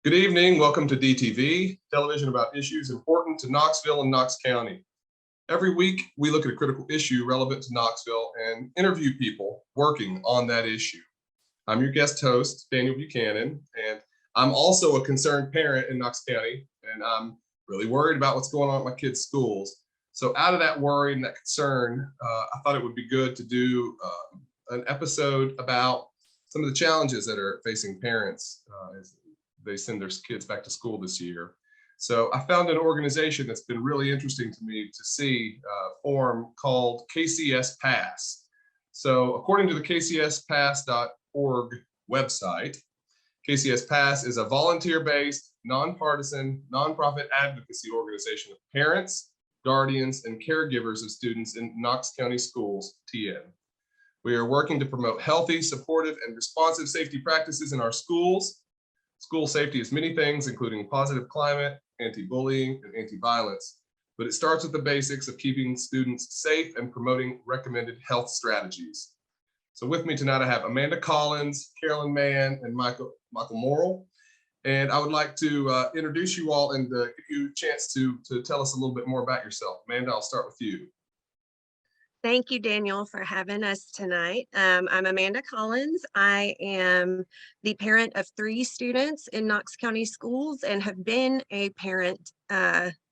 Good evening. Welcome to DTV, television about issues important to Knoxville and Knox County. Every week, we look at a critical issue relevant to Knoxville and interview people working on that issue. I'm your guest host, Daniel Buchanan, and I'm also a concerned parent in Knox County, and I'm really worried about what's going on at my kids' schools. So out of that worry and that concern, I thought it would be good to do an episode about some of the challenges that are facing parents as they send their kids back to school this year. So I found an organization that's been really interesting to me to see form called Kcs Pass. So according to the kcspass.org website, KCS Pass is a volunteer-based, nonpartisan, nonprofit advocacy organization of parents, guardians, and caregivers of students in Knox County Schools, TN. We are working to promote healthy, supportive, and responsive safety practices in our schools. School safety is many things, including positive climate, anti-bullying, and anti-violence, but it starts with the basics of keeping students safe and promoting recommended health strategies. So with me tonight, I have Amanda Collins, Carolyn Mann, and Michael Morrill. And I would like to introduce you all and give you a chance to tell us a little bit more about yourself. Amanda, I'll start with you. Thank you, Daniel, for having us tonight. I'm Amanda Collins. I am the parent of 3 students in Knox County Schools and have been a parent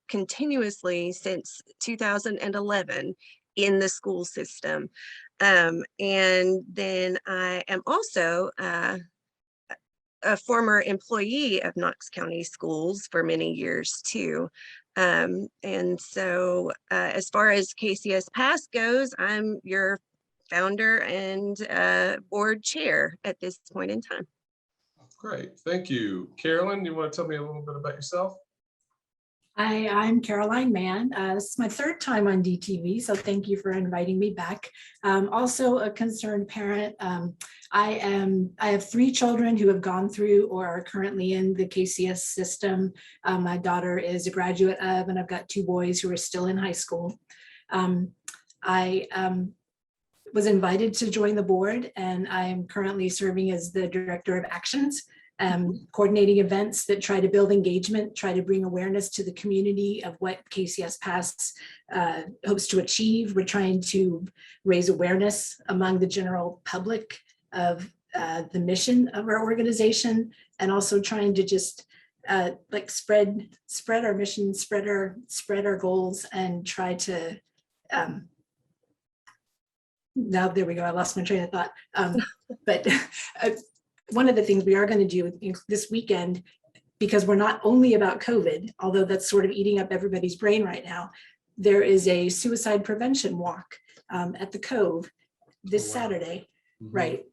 continuously since 2011 in the school system. And then I am also a former employee of Knox County Schools for many years too. And so as far as KCS Pass goes, I'm your founder and board chair at this point in time. Great, thank you. Carolyn, you want to tell me a little bit about yourself? Hi, I'm Caroline Mann. This is my 3rd time on DTV, so thank you for inviting me back. Also a concerned parent. I have 3 children who have gone through or are currently in the KCS system. My daughter is a graduate of, and I've got 2 boys who are still in high school. I was invited to join the board, and I am currently serving as the director of actions. Coordinating events that try to build engagement, try to bring awareness to the community of what KCS Pass hopes to achieve. We're trying to raise awareness among the general public of the mission of our organization, and also trying to just like spread our mission, spread our goals, and try to now there we go, I lost my train of thought. But one of the things we are going to do this weekend, because we're not only about COVID, although that's sort of eating up everybody's brain right now, there is a suicide prevention walk at the Cove this Saturday, right?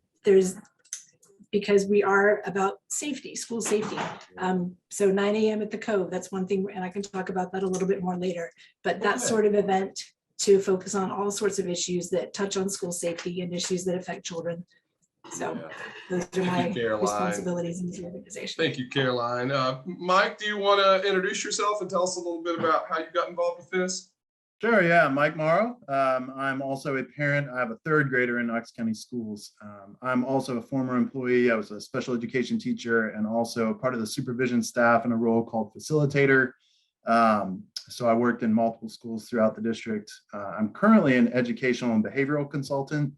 Because we are about safety, school safety. So 9 a.m. at the Cove, that's one thing, and I can talk about that a little bit more later, but that sort of event to focus on all sorts of issues that touch on school safety and issues that affect children. So those are my responsibilities in the organization. Thank you, Caroline. Mike, do you want to introduce yourself and tell us a little bit about how you got involved with this? Sure, yeah, Mike Morrow. I'm also a parent. I have a 3rd grader in Knox County Schools. I'm also a former employee. I was a special education teacher and also part of the supervision staff in a role called facilitator. So I worked in multiple schools throughout the district. I'm currently an educational and behavioral consultant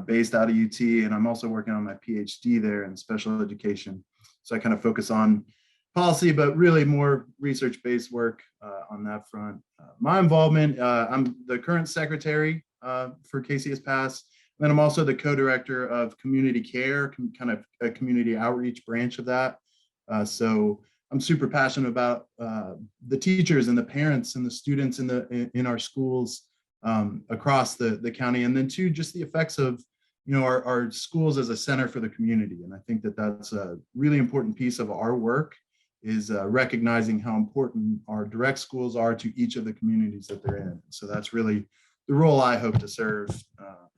based out of UT, and I'm also working on my PhD there in special education. So I kind of focus on policy, but really more research-based work on that front. My involvement, I'm the current secretary for KCS Pass, and then I'm also the co-director of community care, kind of a community outreach branch of that. So I'm super passionate about the teachers and the parents and the students in our schools across the county, and then too, just the effects of, you know, our schools as a center for the community. And I think that that's a really important piece of our work, is recognizing how important our direct schools are to each of the communities that they're in. So that's really the role I hope to serve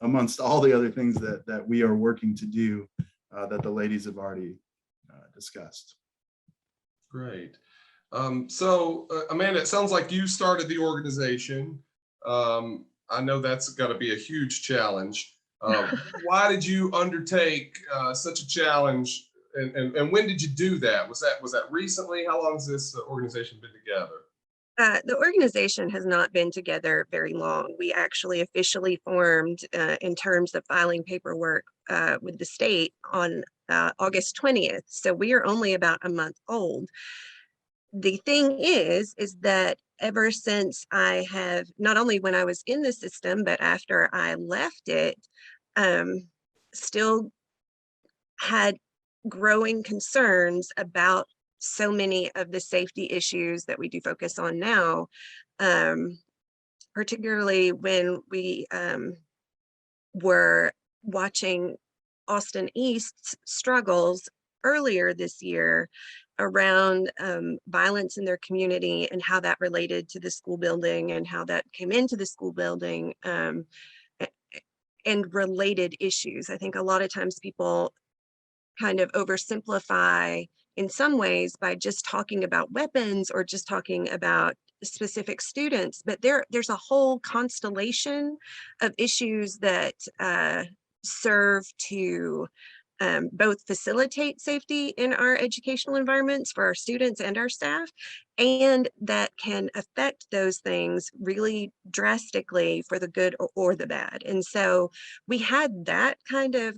amongst all the other things that we are working to do that the ladies have already discussed. Great. So Amanda, it sounds like you started the organization. I know that's got to be a huge challenge. Why did you undertake such a challenge And when did you do that? Was that recently? How long has this organization been together? The organization has not been together very long. We actually officially formed in terms of filing paperwork with the state on August 20th. So we are only about a month old. The thing is that ever since I have, not only when I was in the system, but after I left it, still had growing concerns about so many of the safety issues that we do focus on now, particularly when we were watching Austin East's struggles earlier this year around violence in their community and how that related to the school building and how that came into the school building and related issues. I think a lot of times people kind of oversimplify in some ways by just talking about weapons or just talking about specific students, but there's a whole constellation of issues that serve to both facilitate safety in our educational environments for our students and our staff, and that can affect those things really drastically for the good or the bad. And so we had that kind of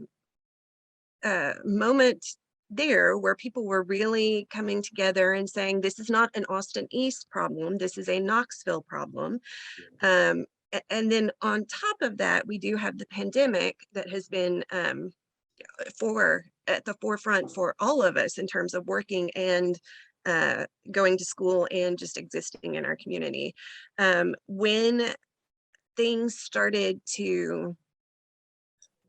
moment there where people were really coming together and saying, this is not an Austin East problem, this is a Knoxville problem. And then on top of that, we do have the pandemic that has been at the forefront for all of us in terms of working and going to school and just existing in our community. When things started to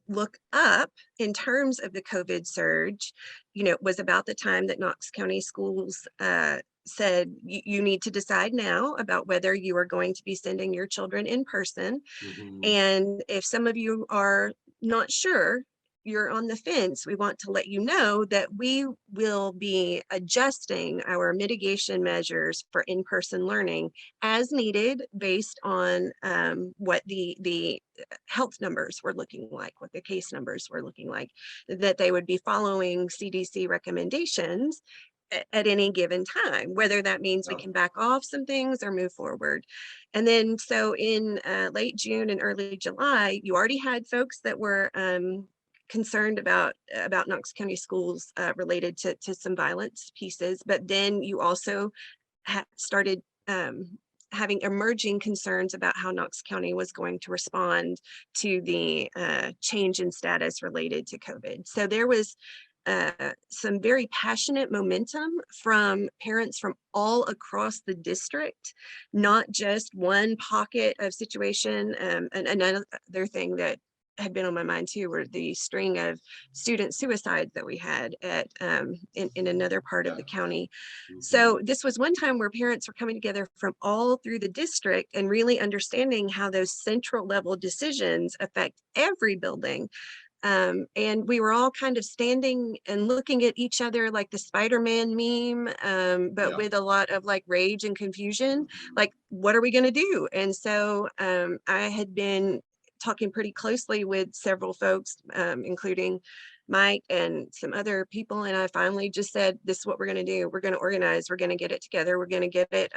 look up in terms of the COVID surge, it was about the time that Knox County Schools said, you need to decide now about whether you are going to be sending your children in person. Mm-hmm. And if some of you are not sure, you're on the fence, we want to let you know that we will be adjusting our mitigation measures for in-person learning as needed based on what the health numbers were looking like, what the case numbers were looking like, that they would be following CDC recommendations at any given time, whether that means we can back off some things or move forward. And then so in late June and early July, you already had folks that were concerned about Knox County Schools related to some violence pieces, but then you also started having emerging concerns about how Knox County was going to respond to the change in status related to COVID. So there was some very passionate momentum from parents from all across the district, not just one pocket of situation. And another thing that had been on my mind too were the string of student suicides that we had at in another part of the county. So this was one time where parents were coming together from all through the district and really understanding how those central level decisions affect every building. And we were all kind of standing and looking at each other like the Spider-Man meme, but with a lot of like rage and confusion, like, what are we going to do? And so I had been talking pretty closely with several folks, including Mike and some other people. And I finally just said, this is what we're going to do. We're going to organize. We're going to get it together. We're going to get it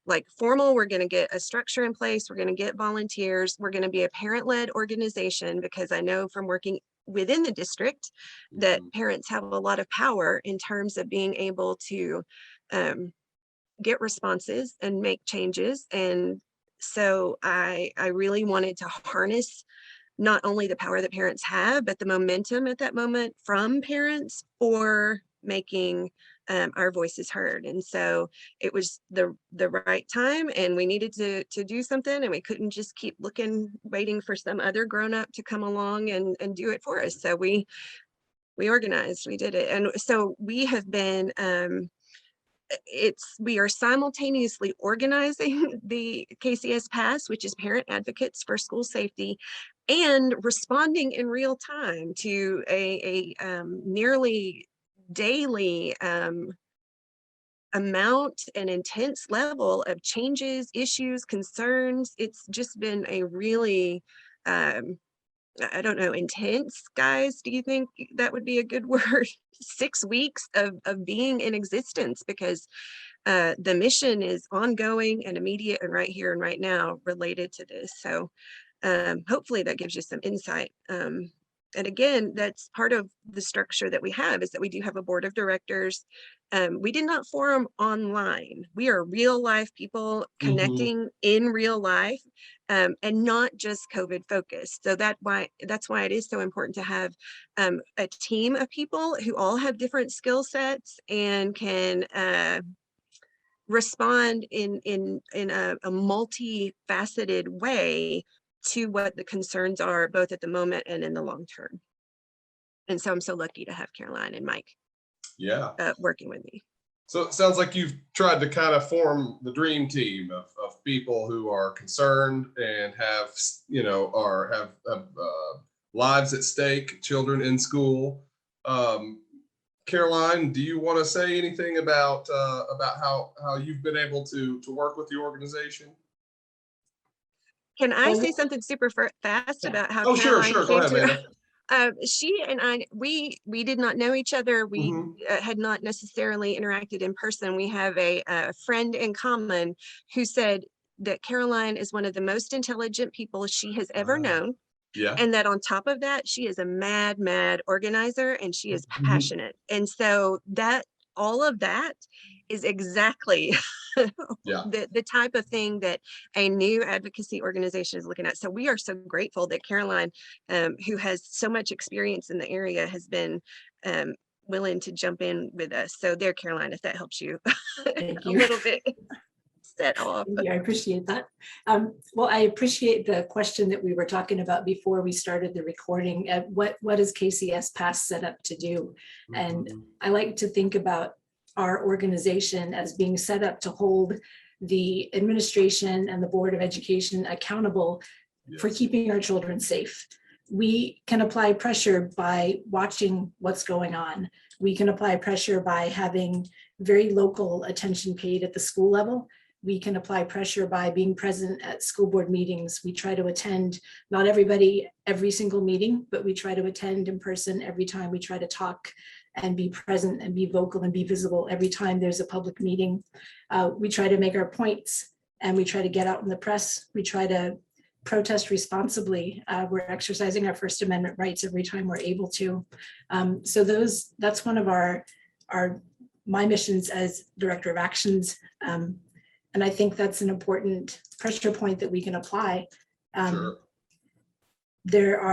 like formal. We're going to get a structure in place. We're going to get volunteers. We're going to be a parent-led organization, because I know from working within the district that parents have a lot of power in terms of being able to get responses and make changes. And so I really wanted to harness not only the power that parents have, but the momentum at that moment from parents for making our voices heard. And so it was the right time, and we needed to do something, and we couldn't just keep waiting for some other grown-up to come along and do it for us. So we organized, we did it. And so we have been we are simultaneously organizing the KCS Pass, which is Parent Advocates for School Safety, and responding in real time to a nearly daily amount and intense level of changes, issues, concerns. It's just been a really I don't know, intense, guys? Do you think that would be a good word? 6 weeks of being in existence, because the mission is ongoing and immediate and right here and right now related to this. So hopefully that gives you some insight. And again, that's part of the structure that we have, is that we do have a board of directors. We did not form online. We are real life people connecting in real life, and not just COVID focused. So that's why it is so important to have a team of people who all have different skill sets and can respond in a multifaceted way to what the concerns are, both at the moment and in the long term. And so I'm so lucky to have Caroline and Mike working with me. So it sounds like you've tried to kind of form the dream team of people who are concerned and have, have lives at stake, children in school. Caroline, do you want to say anything about how you've been able to work with the organization? Can I say something super fast about how Caroline sure. Go came ahead, to Amanda. she and I, we did not know each other. We had not necessarily interacted in person. We have a friend in common who said that Caroline is one of the most intelligent people she has ever known. Yeah. And that on top of that, she is a mad organizer, and she is passionate. And so all of that is exactly the type of thing that a new advocacy organization is looking at. So we are so grateful that Caroline, who has so much experience in the area, has been willing to jump in with us. So there, Caroline, if that helps you a little bit. Off. Yeah, I appreciate that. Well, I appreciate the question that we were talking about before we started the recording. What is KCS Pass set up to do? And I like to think about our organization as being set up to hold the administration and the Board of Education accountable for keeping our children safe. We can apply pressure by watching what's going on. We can apply pressure by having very local attention paid at the school level. We can apply pressure by being present at school board meetings. We try to attend, not everybody, every single meeting, but we try to attend in person every time. We try to talk and be present and be vocal and be visible every time there's a public meeting. We try to make our points, and we try to get out in the press. We try to protest responsibly. We're exercising our First Amendment rights every time we're able to. So that's one of my missions as Director of Actions. And I think that's an important pressure point that we can apply. Sure. That's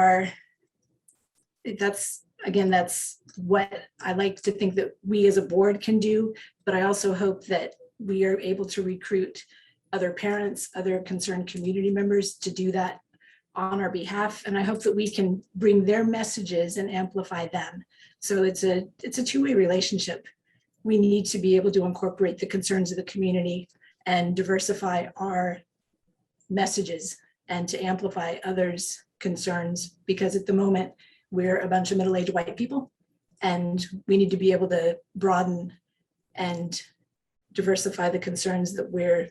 what I like to think that we as a board can do, but I also hope that we are able to recruit other parents, other concerned community members to do that on our behalf. And I hope that we can bring their messages and amplify them. So it's a two-way relationship. We need to be able to incorporate the concerns of the community and diversify our messages and to amplify others' concerns, because at the moment we're a bunch of middle-aged white people, and we need to be able to broaden and diversify the concerns that we're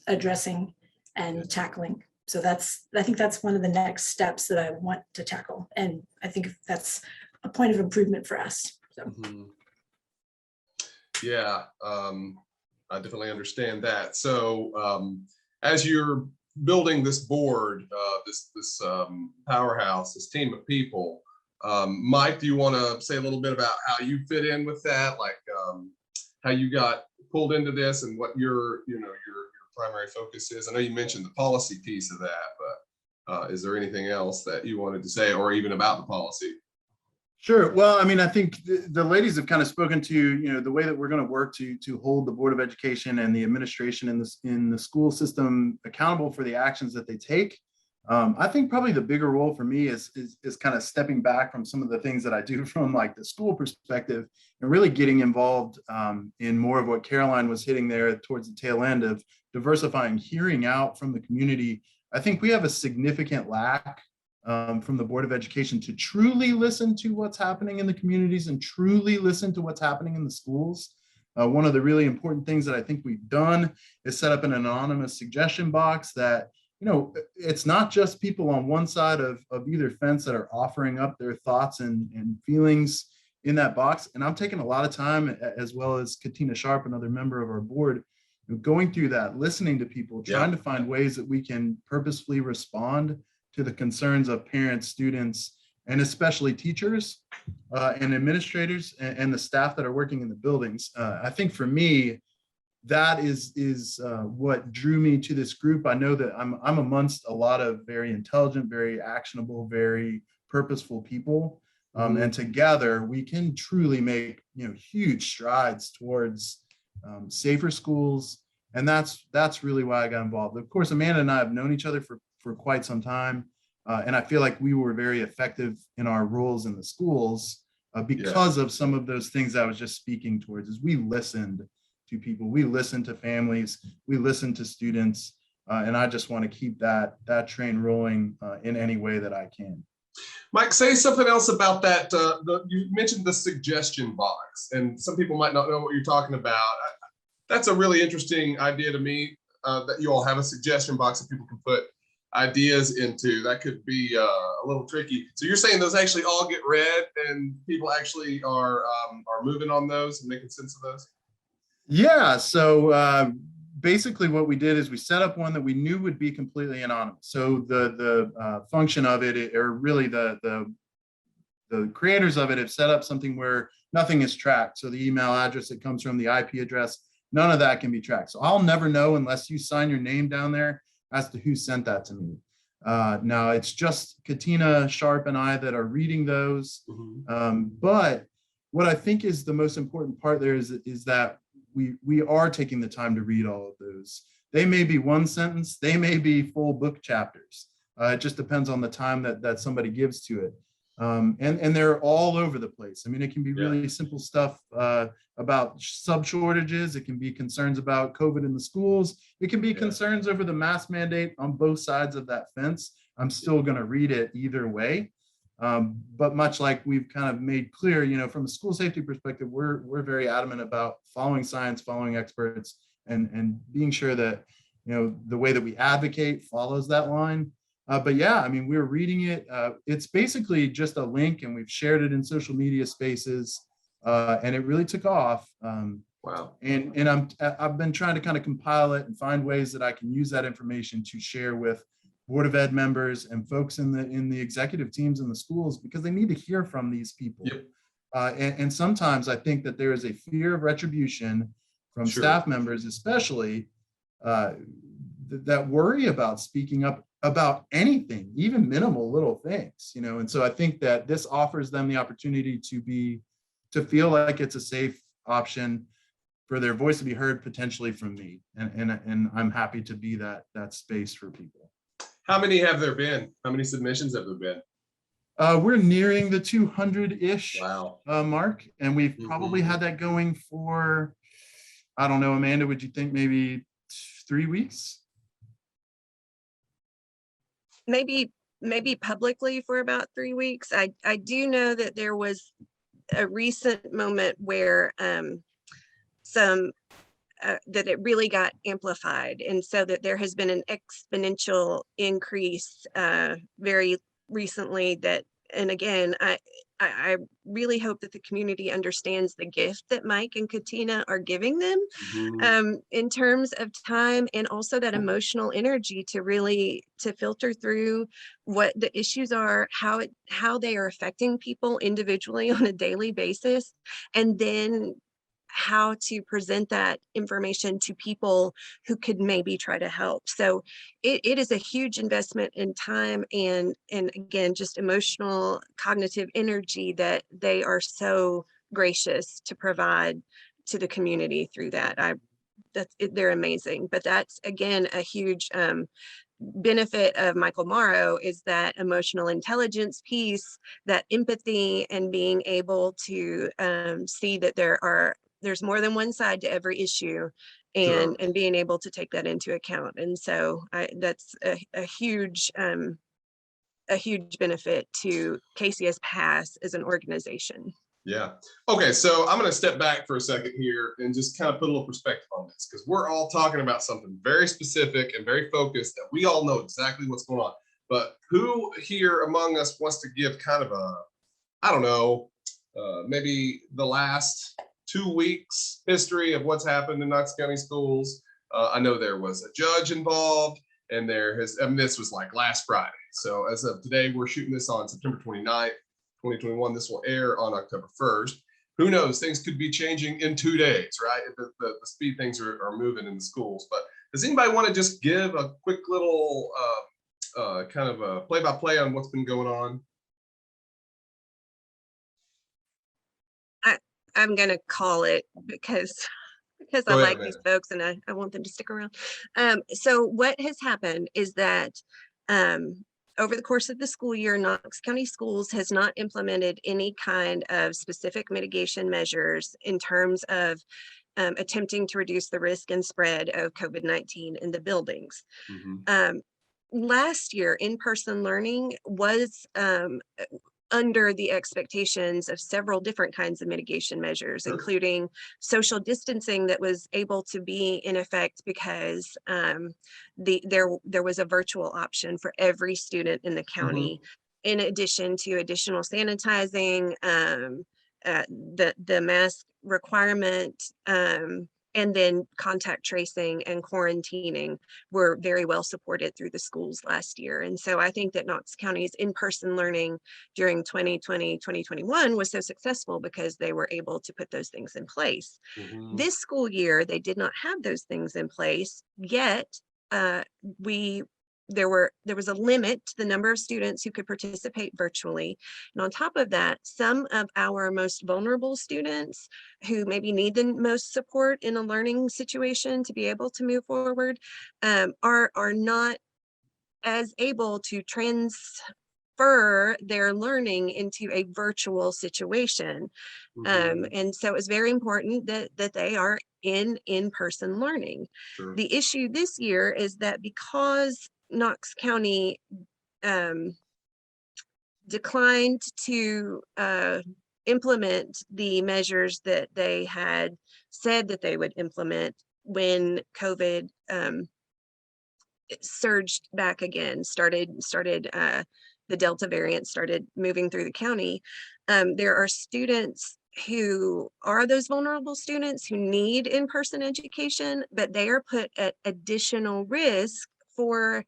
addressing and tackling. So I think that's one of the next steps that I want to tackle, and I think that's a point of improvement for us. So. Yeah. I definitely understand that. So as you're building this board, this powerhouse, this team of people, Mike, do you want to say a little bit about how you fit in with that, like how you got pulled into this and what your primary focus is? I know you mentioned the policy piece of that, but is there anything else that you wanted to say, or even about the policy? Sure. Well, I mean, I think the ladies have kind of spoken to, the way that we're going to work to hold the Board of Education and the administration in the school system accountable for the actions that they take. I think probably the bigger role for me is kind of stepping back from some of the things that I do from like the school perspective and really getting involved in more of what Caroline was hitting there towards the tail end of diversifying, hearing out from the community. I think we have a significant lack from the Board of Education to truly listen to what's happening in the communities and truly listen to what's happening in the schools. One of the really important things that I think we've done is set up an anonymous suggestion box that it's not just people on one side of either fence that are offering up their thoughts and feelings in that box. And I'm taking a lot of time, as well as Katina Sharp, another member of our board, going through that, listening to people, trying to find ways that we can purposefully respond to the concerns of parents, students, and especially teachers and administrators and the staff that are working in the buildings. I think for me, that is what drew me to this group. I know that I'm amongst a lot of very intelligent, very actionable, very purposeful people. And together we can truly make huge strides towards safer schools. And that's really why I got involved. Of course, Amanda and I have known each other for quite some time. And I feel like we were very effective in our roles in the schools because of some of those things I was just speaking towards. Is we listened to people, we listened to families, we listened to students. And I just want to keep that train rolling in any way that I can. Mike, say something else about that. You mentioned the suggestion box, and some people might not know what you're talking about. That's a really interesting idea to me, that you all have a suggestion box that people can put ideas into. That could be a little tricky. So you're saying those actually all get read and people actually are moving on those and making sense of those? Yeah, so basically what we did is we set up one that we knew would be completely anonymous. So the function of it, or really the creators of it, have set up something where nothing is tracked. So the email address that comes from, the IP address, none of that can be tracked. So I'll never know unless you sign your name down there as to who sent that to me. Now it's just Katina Sharp and I that are reading those. But what I think is the most important part there is that we are taking the time to read all of those. They may be one sentence, they may be full book chapters. It just depends on the time that somebody gives to it. And they're all over the place. I mean, it can be really simple stuff about sub shortages. It can be concerns about COVID in the schools. It can be concerns over the mask mandate on both sides of that fence. I'm still going to read it either way. But much like we've kind of made clear, from a school safety perspective, we're very adamant about following science, following experts, and being sure that, the way that we advocate follows that line. But yeah, I mean, we're reading it. It's basically just a link, and we've shared it in social media spaces, and it really took off. Wow. And I've been trying to kind of compile it and find ways that I can use that information to share with Board of Ed members and folks in the executive teams in the schools, because they need to hear from these people. And sometimes I think that there is a fear of retribution from staff members, especially, that worry about speaking up about anything, even minimal little things, and so I think that this offers them the opportunity to feel like it's a safe option for their voice to be heard, potentially from me, and I'm happy to be that space for people. How many have there been? How many submissions have there been? We're nearing the 200-ish mark, and we've probably had that going for, I don't know, Amanda, would you think maybe 3 weeks? Maybe publicly for about 3 weeks. I do know that there was a recent moment where that it really got amplified, and so that there has been an exponential increase very recently. That, and again, I really hope that the community understands the gift that Mike and Katina are giving them in terms of time, and also that emotional energy to filter through what the issues are, how they are affecting people individually on a daily basis, and then how to present that information to people who could maybe try to help. So it is a huge investment in time and again, just emotional, cognitive energy that they are so gracious to provide to the community through that. They're amazing. But that's, again, a huge benefit of Michael Morrow, is that emotional intelligence piece, that empathy, and being able to see that there's more than one side to every issue, and being able to take that into account. And so that's a huge benefit to KCS Pass as an organization. Yeah. Okay, so I'm going to step back for a second here and just kind of put a little perspective on this, because we're all talking about something very specific and very focused that we all know exactly what's going on. But who here among us wants to give kind of a, I don't know, maybe the last 2 weeks history of what's happened in Knox County schools? I know there was a judge involved, and this was like last Friday. So as of today, we're shooting this on September 29th. 2021. This will air on October 1st. Who knows? Things could be changing in 2 days, right? The speed things are moving in the schools. But does anybody want to just give a quick little kind of a play-by-play on what's been going on? I'm going to call it because I Go ahead, like these folks and I want them to stick around. So what has happened is that over the course of the school year, Knox County Schools has not implemented any kind of specific mitigation measures in terms of attempting to reduce the risk and spread of COVID-19 in the buildings. Mm-hmm. Last year, in-person learning was under the expectations of several different kinds of mitigation measures, Sure. including social distancing that was able to be in effect because there was a virtual option for every student in the county, in addition to additional sanitizing, the mask requirement, and then contact tracing and quarantining were very well supported through the schools last year. And so I think that Knox County's in-person learning during 2020, 2021 was so successful because they were able to put those things in place. Mm-hmm. This school year, they did not have those things in place, yet there was a limit to the number of students who could participate virtually. And on top of that, some of our most vulnerable students who maybe need the most support in a learning situation to be able to move forward are not as able to transfer their learning into a virtual situation. And so it's very important that they are in-person learning. Sure. The issue this year is that because Knox County declined to implement the measures that they had said that they would implement when COVID surged back again, the Delta variant started moving through the county. There are students who are those vulnerable students who need in-person education, but they are put at additional risk for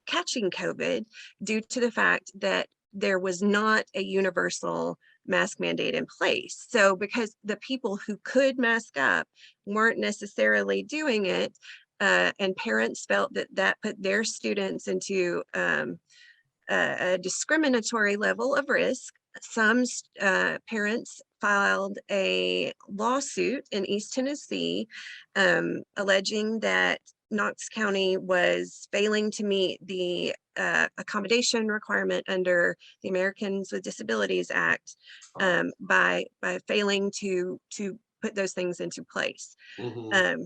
catching COVID due to the fact that there was not a universal mask mandate in place. So because the people who could mask up weren't necessarily doing it, and parents felt that put their students into a discriminatory level of risk, some parents filed a lawsuit in East Tennessee alleging that Knox County was failing to meet the accommodation requirement under the Americans with Disabilities Act by failing to put those things into place.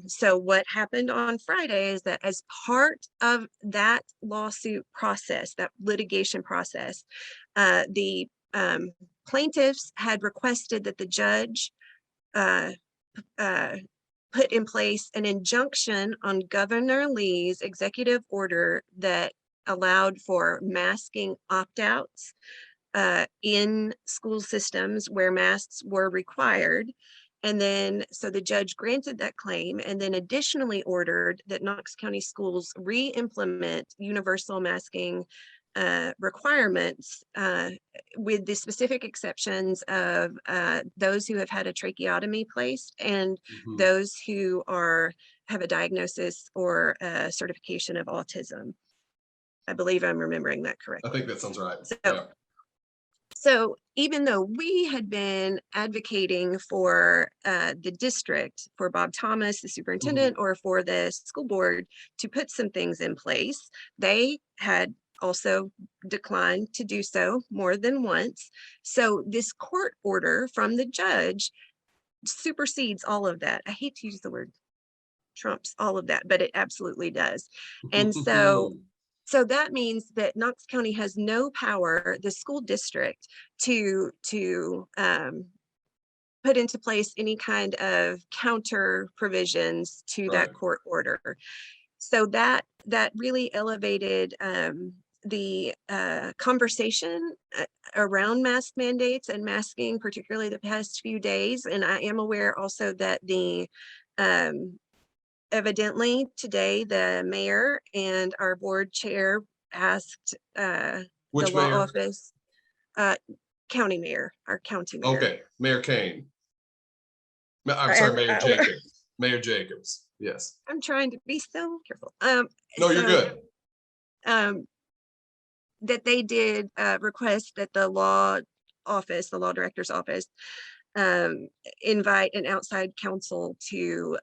So what happened on Friday is that as part of that lawsuit process, that litigation process, the plaintiffs had requested that the judge put in place an injunction on Governor Lee's executive order that allowed for masking opt-outs in school systems where masks were required. And then, so the judge granted that claim and then additionally ordered that Knox County Schools re-implement universal masking requirements with the specific exceptions of those who have had a tracheotomy placed and those who have a diagnosis or a certification of autism. I believe I'm remembering that correctly. I think that sounds right. So even though we had been advocating for the district, for Bob Thomas, the superintendent, or for the school board to put some things in place, they had also declined to do so more than once. So this court order from the judge supersedes all of that. I hate to use the word trumps all of that, but it absolutely does. And so So that means that Knox County has no power, the school district, to put into place any kind of counter provisions to that Right. court order. So that really elevated the conversation around mask mandates and masking, particularly the past few days. And I am aware also that evidently today the mayor and our board chair asked the Which law mayor? office, county mayor, our county mayor. Okay, Mayor Kane. I'm sorry, Mayor Jacobs. Mayor Jacobs. Yes. I'm trying to be so careful. No, you're good. That they did request that the law director's office, invite an outside counsel to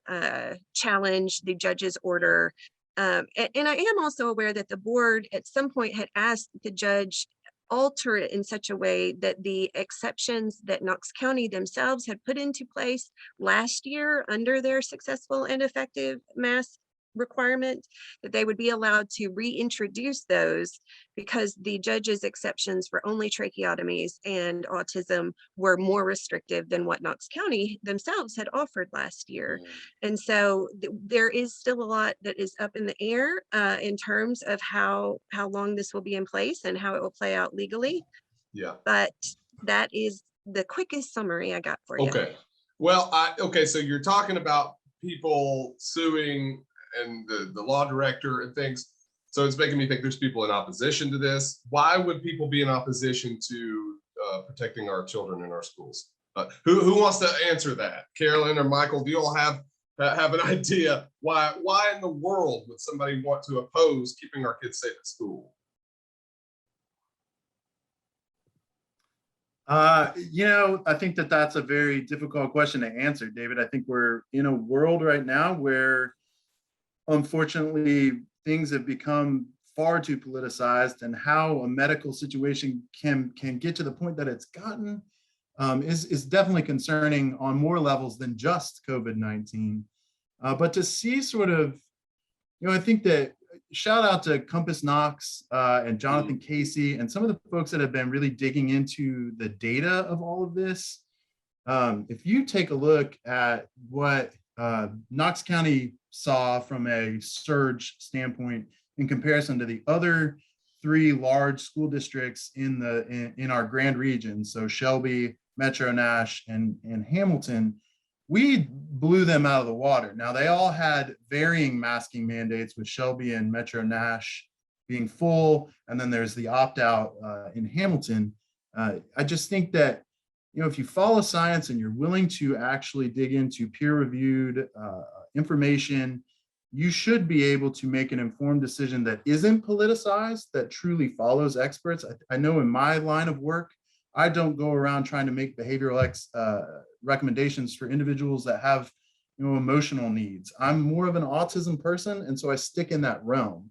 challenge the judge's order. And I am also aware that the board at some point had asked the judge alter it in such a way that the exceptions that Knox County themselves had put into place last year under their successful and effective mask requirement, that they would be allowed to reintroduce those, because the judge's exceptions for only tracheotomies and autism were more restrictive than what Knox County themselves had offered last year. And so there is still a lot that is up in the air in terms of how long this will be in place and how it will play out legally. Yeah. But that is the quickest summary I got for you. Okay. Well, so you're talking about people suing and the law director and things. So it's making me think there's people in opposition to this. Why would people be in opposition to protecting our children in our schools? Who wants to answer that? Carolyn or Michael, do you all have an idea why in the world would somebody want to oppose keeping our kids safe at school? I think that's a very difficult question to answer, David. I think we're in a world right now where, unfortunately, things have become far too politicized, and how a medical situation can get to the point that it's gotten is definitely concerning on more levels than just COVID-19. But to see sort of, I think that shout out to Compass Knox and Jonathan Casey and some of the folks that have been really digging into the data of all of this. If you take a look at what Knox County saw from a surge standpoint in comparison to the other 3 large school districts in our grand region, so Shelby, Metro Nash, and Hamilton, we blew them out of the water. Now, they all had varying masking mandates, with Shelby and Metro Nash being full, and then there's the opt-out in Hamilton. I just think that, if you follow science and you're willing to actually dig into peer-reviewed information, you should be able to make an informed decision that isn't politicized, that truly follows experts. I know in my line of work, I don't go around trying to make behavioral recommendations for individuals that have, emotional needs. I'm more of an autism person, and so I stick in that realm.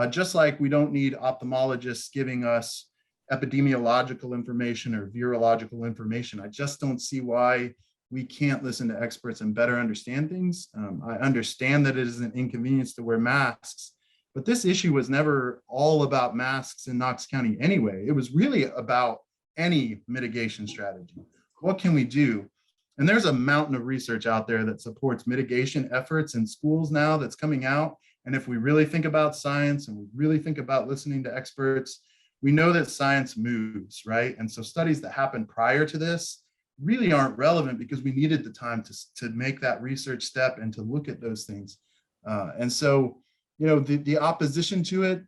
Just like we don't need ophthalmologists giving us epidemiological information or virological information. I just don't see why we can't listen to experts and better understand things. I understand that it is an inconvenience to wear masks, but this issue was never all about masks in Knox County anyway. It was really about any mitigation strategy. What can we do? And there's a mountain of research out there that supports mitigation efforts in schools now that's coming out. And if we really think about science and we really think about listening to experts, we know that science moves, right? And so studies that happened prior to this really aren't relevant because we needed the time to make that research step and to look at those things. And so, the opposition to it,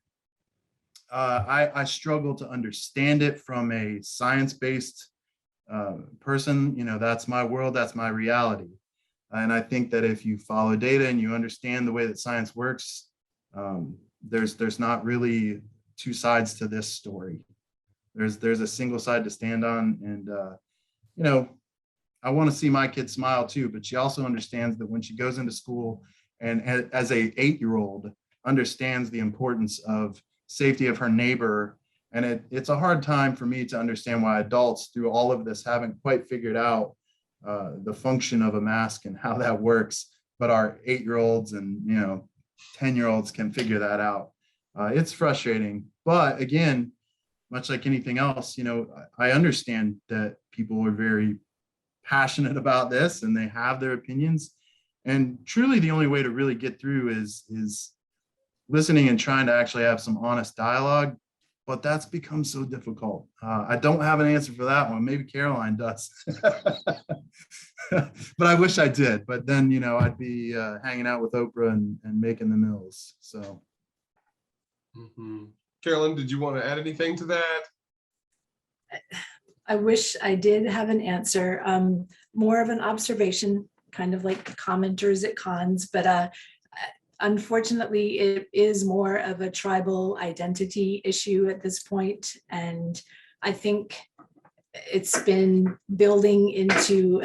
I struggle to understand it from a science-based person. That's my world, that's my reality. And I think that if you follow data and you understand the way that science works, there's not really 2 sides to this story. There's a single side to stand on. And, I want to see my kid smile too, but she also understands that when she goes into school and as a 8-year-old understands the importance of safety of her neighbor. And it's a hard time for me to understand why adults through all of this haven't quite figured out the function of a mask and how that works, but our 8-year-olds and 10-year-olds can figure that out. It's frustrating, but again, much like anything else, I understand that people are very passionate about this and they have their opinions. And truly the only way to really get through is listening and trying to actually have some honest dialogue. But that's become so difficult. I don't have an answer for that one. Maybe Caroline does. But I wish I did. But then, I'd be hanging out with Oprah and making the mills. So. Carolyn, did you want to add anything to that? I wish I did have an answer. More of an observation, kind of like commenters at cons, but unfortunately, it is more of a tribal identity issue at this point. And I think it's been building into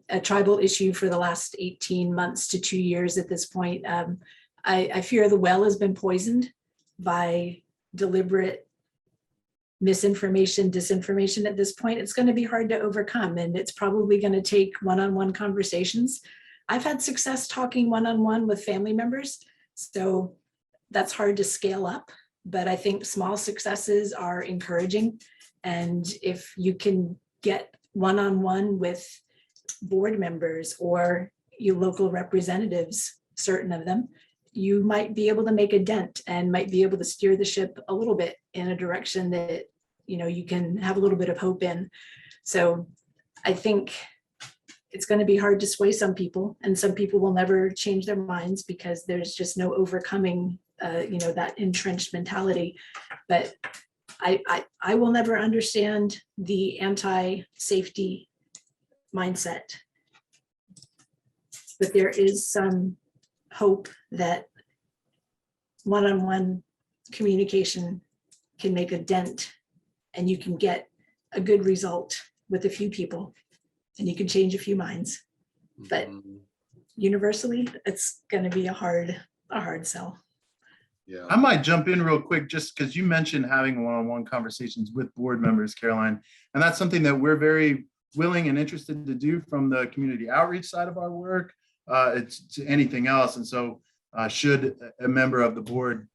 a tribal issue for the last 18 months to 2 years at this point. I fear the well has been poisoned by deliberate misinformation, disinformation at this point. It's going to be hard to overcome, and it's probably going to take one-on-one conversations. I've had success talking one-on-one with family members, so that's hard to scale up, but I think small successes are encouraging. And if you can get one-on-one with board members or your local representatives, certain of them, you might be able to make a dent and might be able to steer the ship a little bit in a direction that, you can have a little bit of hope in. So I think it's going to be hard to sway some people, and some people will never change their minds because there's just no overcoming, that entrenched mentality. But I will never understand the anti-safety mindset. But there is some hope that one-on-one communication can make a dent, and you can get a good result with a few people, and you can change a few minds. But universally, it's going to be a hard sell. Yeah, I might jump in real quick just because you mentioned having one-on-one conversations with board members, Caroline, and that's something that we're very willing and interested to do from the community outreach side of our work. It's to anything else. And so should a member of the board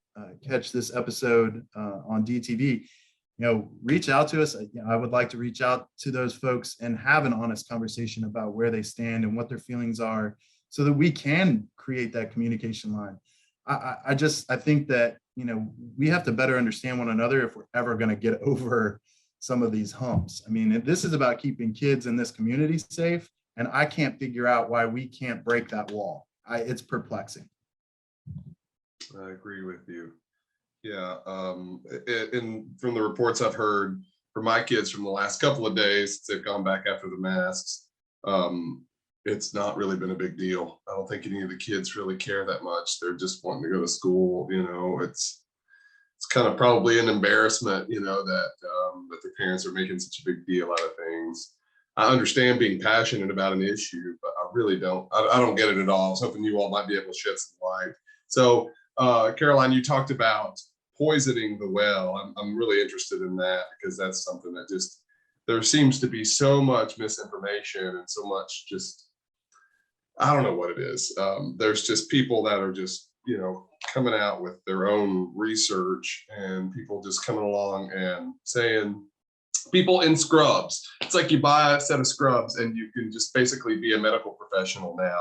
catch this episode on DTV, reach out to us. I would like to reach out to those folks and have an honest conversation about where they stand and what their feelings are so that we can create that communication line. I think that, we have to better understand one another if we're ever going to get over some of these humps. I mean, this is about keeping kids in this community safe, and I can't figure out why we can't break that wall. It's perplexing. I agree with you. Yeah, and from the reports I've heard from my kids from the last couple of days, they've gone back after the masks. It's not really been a big deal. I don't think any of the kids really care that much. They're just wanting to go to school. It's kind of probably an embarrassment, that their parents are making such a big deal out of things. I understand being passionate about an issue, but I really don't. I don't get it at all. I was hoping you all might be able to shed some light. So, Caroline, you talked about poisoning the well. I'm really interested in that because that's something that there seems to be so much misinformation and so much I don't know what it is. There's just people that are just, coming out with their own research, and people just coming along and saying people in scrubs. It's like you buy a set of scrubs and you can just basically be a medical professional now.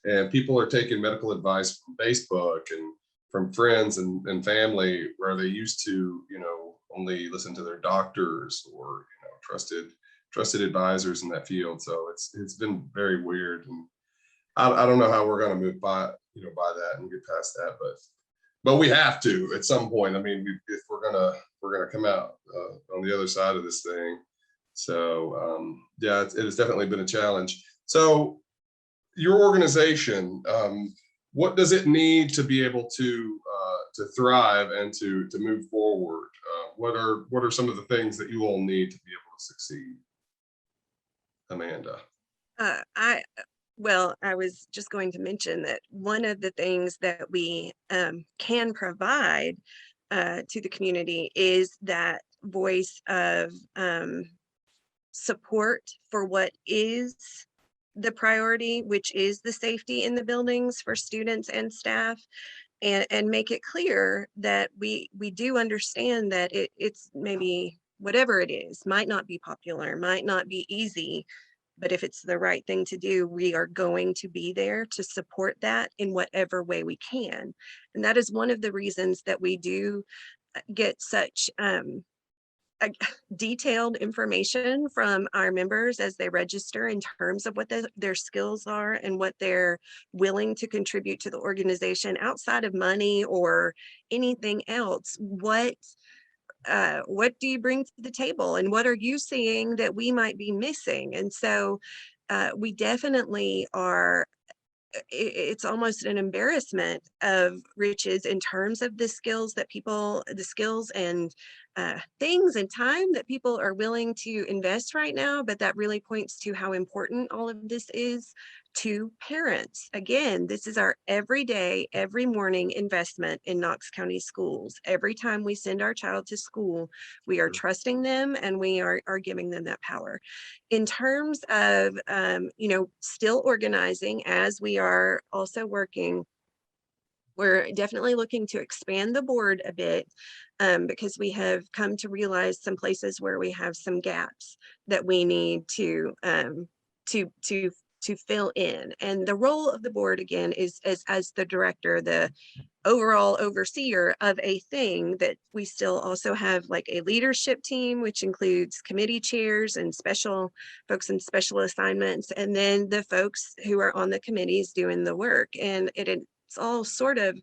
And people are taking medical advice from Facebook and from friends and family where they used to, only listen to their doctors or, trusted advisors in that field. So it's been very weird. And I don't know how we're going to move by that and get past that, but we have to at some point. I mean, if we're gonna come out on the other side of this thing. So yeah, it has definitely been a challenge. So your organization, what does it need to be able to thrive and to move forward? What are some of the things that you all need to be able to succeed? Amanda. Well, I was just going to mention that one of the things that we can provide to the community is that voice of support for what is the priority, which is the safety in the buildings for students and staff. and make it clear that we do understand that it's maybe whatever it is, might not be popular, might not be easy, but if it's the right thing to do, we are going to be there to support that in whatever way we can. And that is one of the reasons that we do get such detailed information from our members as they register in terms of what their skills are and what they're willing to contribute to the organization outside of money or anything else. What do you bring to the table, and what are you seeing that we might be missing? And so we definitely are, it's almost an embarrassment of riches in terms of the skills and things and time that people are willing to invest right now. But that really points to how important all of this is to parents. Again, this is our everyday, every morning investment in Knox County Schools. Every time we send our child to school, we are trusting them and we are giving them that power. In terms of, still organizing as we are also working, we're definitely looking to expand the board a bit because we have come to realize some places where we have some gaps that we need to fill in. And the role of the board, again, is as the director, the overall overseer of a thing, that we still also have like a leadership team, which includes committee chairs and special folks and special assignments, and then the folks who are on the committees doing the work. And it's all sort of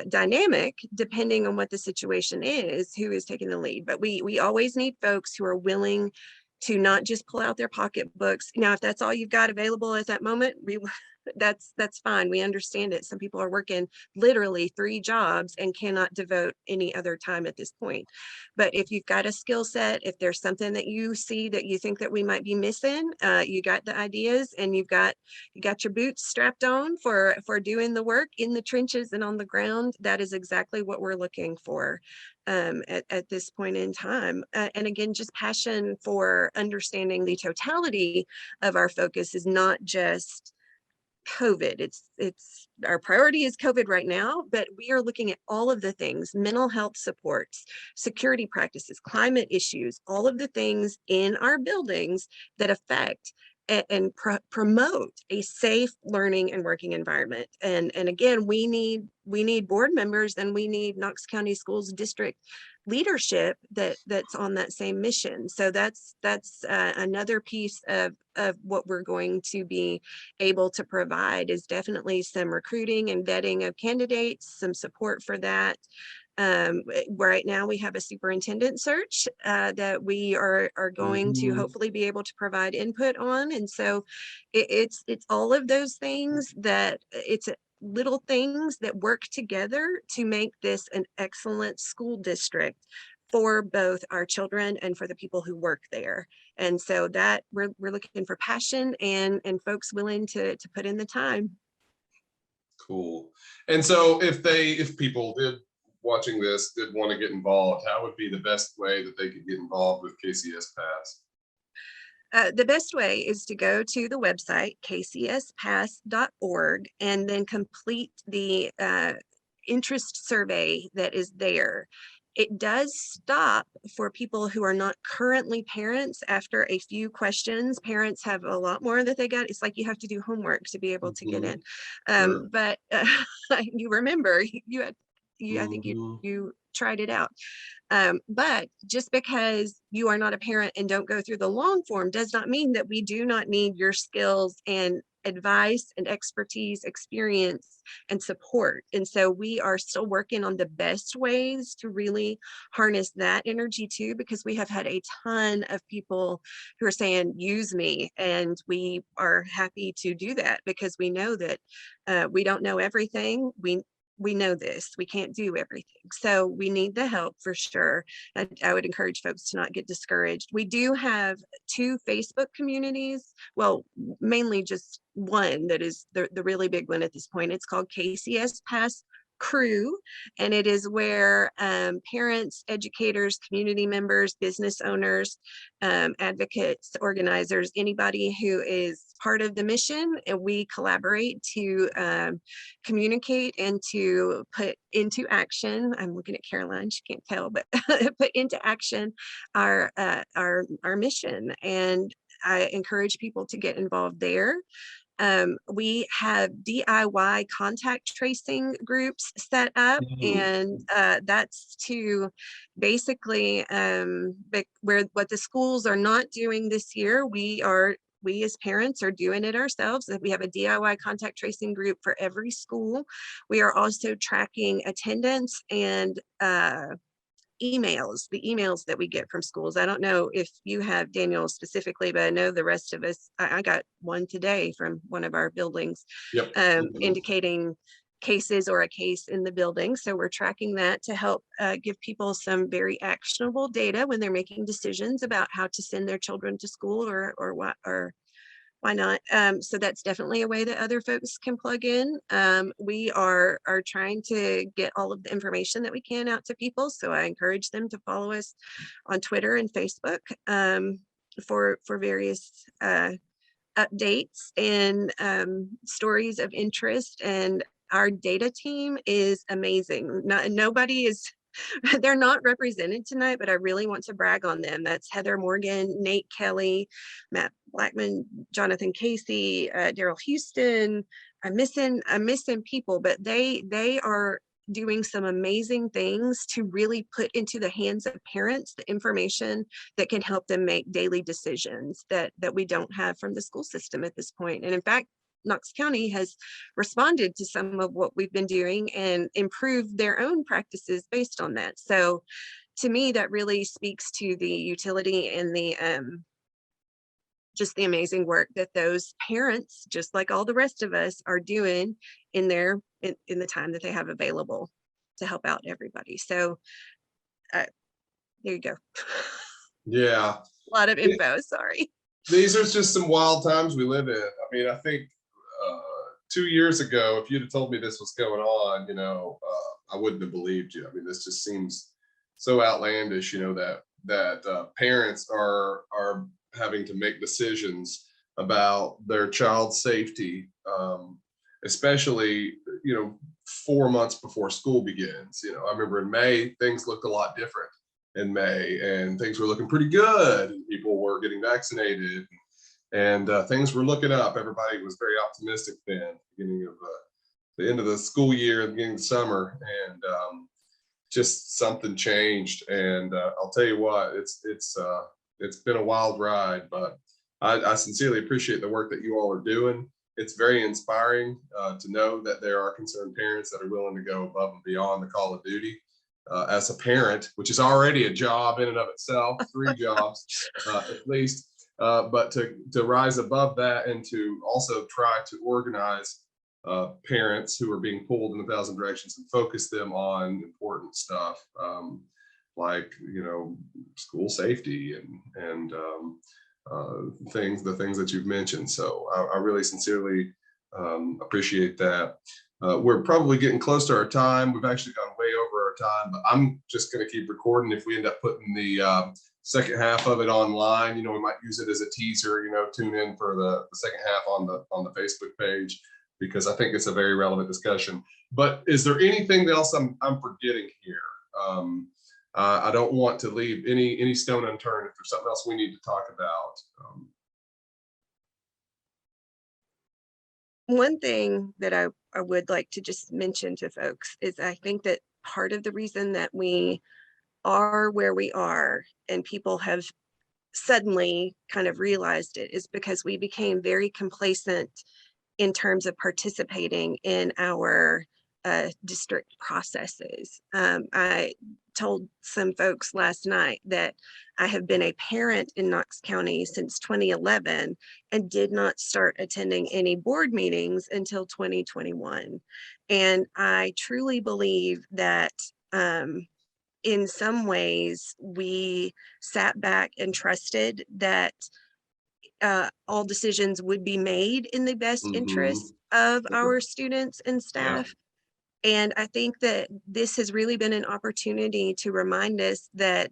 dynamic depending on what the situation is, who is taking the lead. But we always need folks who are willing to not just pull out their pocketbooks. Now, if that's all you've got available at that moment, that's fine. We understand it. Some people are working literally 3 jobs and cannot devote any other time at this point. But if you've got a skill set, if there's something that you see that you think that we might be missing, you got the ideas and you got your boots strapped on for doing the work in the trenches and on the ground, that is exactly what we're looking for at this point in time. And again, just passion for understanding the totality of our focus is not just COVID. It's our priority is COVID right now, but we are looking at all of the things: mental health supports, security practices, climate issues, all of the things in our buildings that affect and promote a safe learning and working environment. And again, we need board members, and we need Knox County Schools district leadership that's on that same mission. So that's another piece of what we're going to be able to provide, is definitely some recruiting and vetting of candidates, some support for that. Right now we have a superintendent search that we are going to hopefully be able to provide input on. And so it's all of those things, that it's little things that work together to make this an excellent school district for both our children and for the people who work there. And so that we're looking for passion and folks willing to put in the time. Cool. And so if people watching this did want to get involved, how would be the best way that they could get involved with KCS Pass? The best way is to go to the website, kcspass.org, and then complete the interest survey that is there. It does stop for people who are not currently parents after a few questions. Parents have a lot more that they got. It's like you have to do homework to be able to get in. Sure. But you remember, I think you tried it out. But just because you are not a parent and don't go through the long form does not mean that we do not need your skills and advice and expertise, experience and support. And so we are still working on the best ways to really harness that energy too, because we have had a ton of people who are saying, use me. And we are happy to do that because we know that we don't know everything. We know this, we can't do everything. So we need the help for sure. I would encourage folks to not get discouraged. We do have 2 Facebook communities. Well, mainly just one that is the really big one at this point. It's called KCS Pass crew, and it is where parents, educators, community members, business owners, advocates, organizers, anybody who is part of the mission, and we collaborate to communicate and to put into action. I'm looking at Caroline, she can't tell, but put into action our mission. And I encourage people to get involved there. We have DIY contact tracing groups set up, and that's to basically what the schools are not doing this year. We as parents are doing it ourselves. We have a DIY contact tracing group for every school. We are also tracking attendance and the emails that we get from schools. I don't know if you have, Daniel, specifically, but I know the rest of us, I got one today from one of our buildings. Yep. Indicating cases or a case in the building. So we're tracking that to help give people some very actionable data when they're making decisions about how to send their children to school or why not? So that's definitely a way that other folks can plug in. We are trying to get all of the information that we can out to people. So I encourage them to follow us on Twitter and Facebook for various updates and stories of interest. And our data team is amazing. Nobody is they're not represented tonight, but I really want to brag on them. That's Heather Morgan, Nate Kelly, Matt Blackman, Jonathan Casey, Daryl Houston. I'm missing people, but they are doing some amazing things to really put into the hands of parents the information that can help them make daily decisions that we don't have from the school system at this point. And in fact, Knox County has responded to some of what we've been doing and improved their own practices based on that. So to me, that really speaks to the utility and the just the amazing work that those parents, just like all the rest of us, are doing in the time that they have available to help out everybody. So there you go. Yeah. A lot of info, sorry. These are just some wild times we live in. I mean, I think 2 years ago, if you'd have told me this was going on, I wouldn't have believed you. I mean, this just seems so outlandish, that parents are having to make decisions about their child's safety, especially, 4 months before school begins. I remember in May, things looked a lot different in May, and things were looking pretty good, and people were getting vaccinated, and things were looking up. Everybody was very optimistic then, beginning of the end of the school year, the beginning of summer, and just something changed. And I'll tell you what, it's been a wild ride, but I sincerely appreciate the work that you all are doing. It's very inspiring to know that there are concerned parents that are willing to go above and beyond the call of duty. As a parent, which is already a job in and of itself, 3 jobs at least, but to rise above that and to also try to organize parents who are being pulled in 1,000 directions and focus them on important stuff, like school safety and the things that you've mentioned. So I really sincerely appreciate that. We're probably getting close to our time. We've actually gone way over our time, but I'm just going to keep recording. If we end up putting the second half of it online, we might use it as a teaser, tune in for the second half on the Facebook page, because I think it's a very relevant discussion. But is there anything else I'm forgetting here? I don't want to leave any stone unturned if there's something else we need to talk about. One thing that I would like to just mention to folks is I think that part of the reason that we are where we are and people have suddenly kind of realized it is because we became very complacent in terms of participating in our district processes. I told some folks last night that I have been a parent in Knox County since 2011 and did not start attending any board meetings until 2021. And I truly believe that in some ways we sat back and trusted that all decisions would be made in the best interest of our students and staff. And I think that this has really been an opportunity to remind us that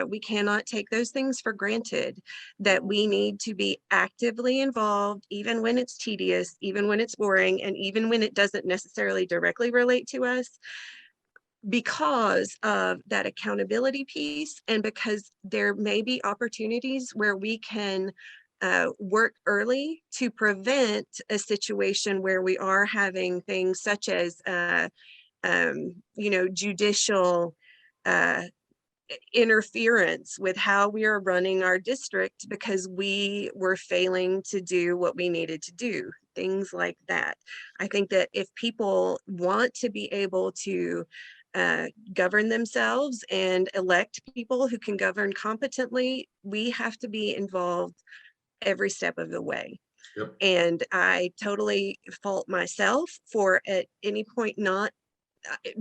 we cannot take those things for granted, that we need to be actively involved, even when it's tedious, even when it's boring, and even when it doesn't necessarily directly relate to us, because of that accountability piece, and because there may be opportunities where we can work early to prevent a situation where we are having things such as judicial interference with how we are running our district because we were failing to do what we needed to do, things like that. I think that if people want to be able to govern themselves and elect people who can govern competently, we have to be involved every step of the way. Yep. And I totally fault myself for at any point not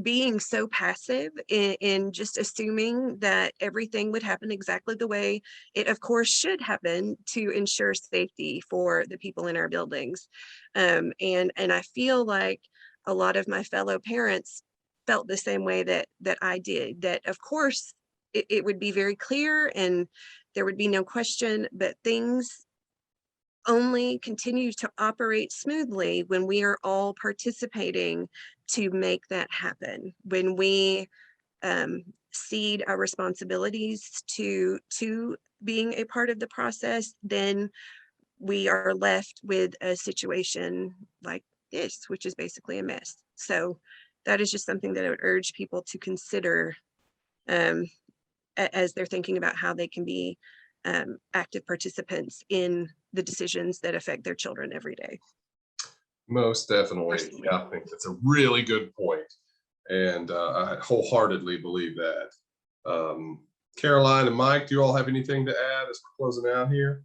being so passive in just assuming that everything would happen exactly the way it of course should happen to ensure safety for the people in our buildings. And I feel like a lot of my fellow parents felt the same way that I did, that of course it would be very clear and there would be no question, but things only continue to operate smoothly when we are all participating to make that happen. When we cede our responsibilities to being a part of the process, then we are left with a situation like this, which is basically a mess. So that is just something that I would urge people to consider as they're thinking about how they can be active participants in the decisions that affect their children every day. Most definitely. Personally. Yeah, I think that's a really good point. And I wholeheartedly believe that. Caroline and Mike, do you all have anything to add as we're closing out here?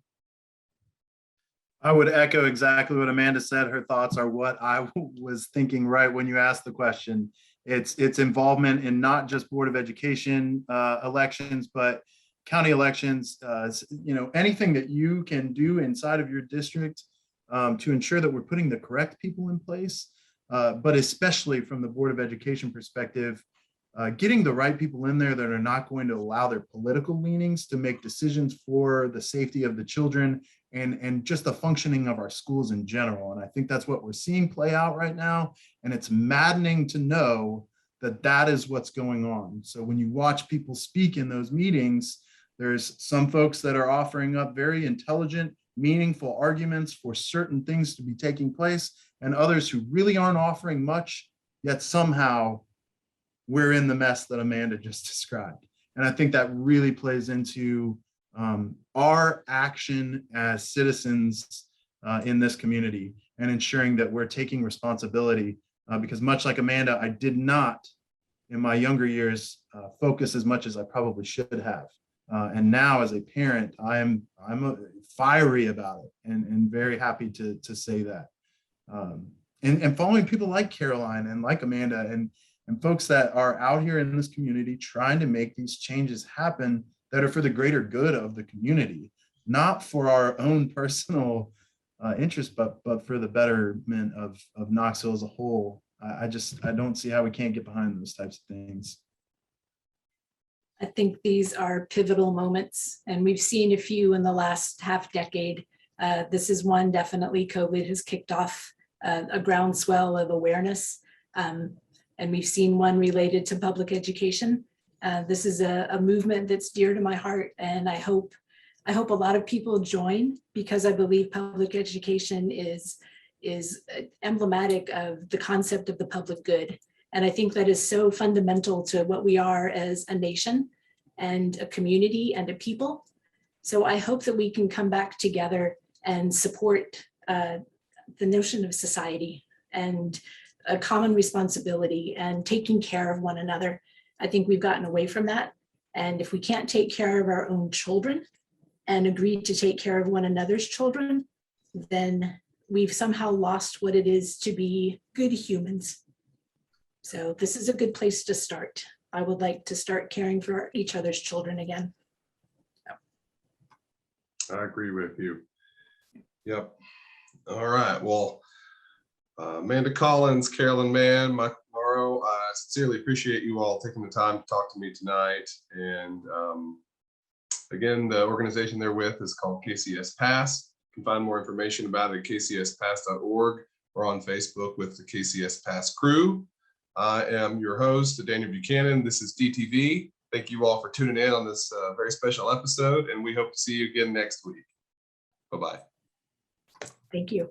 I would echo exactly what Amanda said. Her thoughts are what I was thinking right when you asked the question. It's involvement in not just Board of Education elections, but county elections, anything that you can do inside of your district to ensure that we're putting the correct people in place, but especially from the Board of Education perspective, getting the right people in there that are not going to allow their political leanings to make decisions for the safety of the children and just the functioning of our schools in general. And I think that's what we're seeing play out right now. And it's maddening to know that that is what's going on. So when you watch people speak in those meetings, there's some folks that are offering up very intelligent, meaningful arguments for certain things to be taking place, and others who really aren't offering much, yet somehow we're in the mess that Amanda just described. And I think that really plays into our action as citizens in this community and ensuring that we're taking responsibility, because much like Amanda, I did not in my younger years focus as much as I probably should have. And now as a parent, I'm fiery about it and very happy to say that. And following people like Caroline and like Amanda and folks that are out here in this community trying to make these changes happen that are for the greater good of the community, not for our own personal interest, but for the betterment of Knoxville as a whole. I don't see how we can't get behind those types of things. I think these are pivotal moments, and we've seen a few in the last half decade. This is one definitely. COVID has kicked off a groundswell of awareness, and we've seen one related to public education. This is a movement that's dear to my heart, and I hope a lot of people join, because I believe public education is emblematic of the concept of the public good. And I think that is so fundamental to what we are as a nation and a community and a people. So I hope that we can come back together and support the notion of society and a common responsibility and taking care of one another. I think we've gotten away from that. And if we can't take care of our own children and agree to take care of one another's children, then we've somehow lost what it is to be good humans. So this is a good place to start. I would like to start caring for each other's children again. I agree with you. Yep. All right. Well, Amanda Collins, Carolyn Mann, Mike Morrow, I sincerely appreciate you all taking the time to talk to me tonight. And again, the organization they're with is called Kcs Pass. You can find more information about it at kcspass.org or on Facebook with the KCS Pass crew. I am your host, Daniel Buchanan. This is DTV. Thank you all for tuning in on this very special episode, and we hope to see you again next week. Bye-bye. Thank you.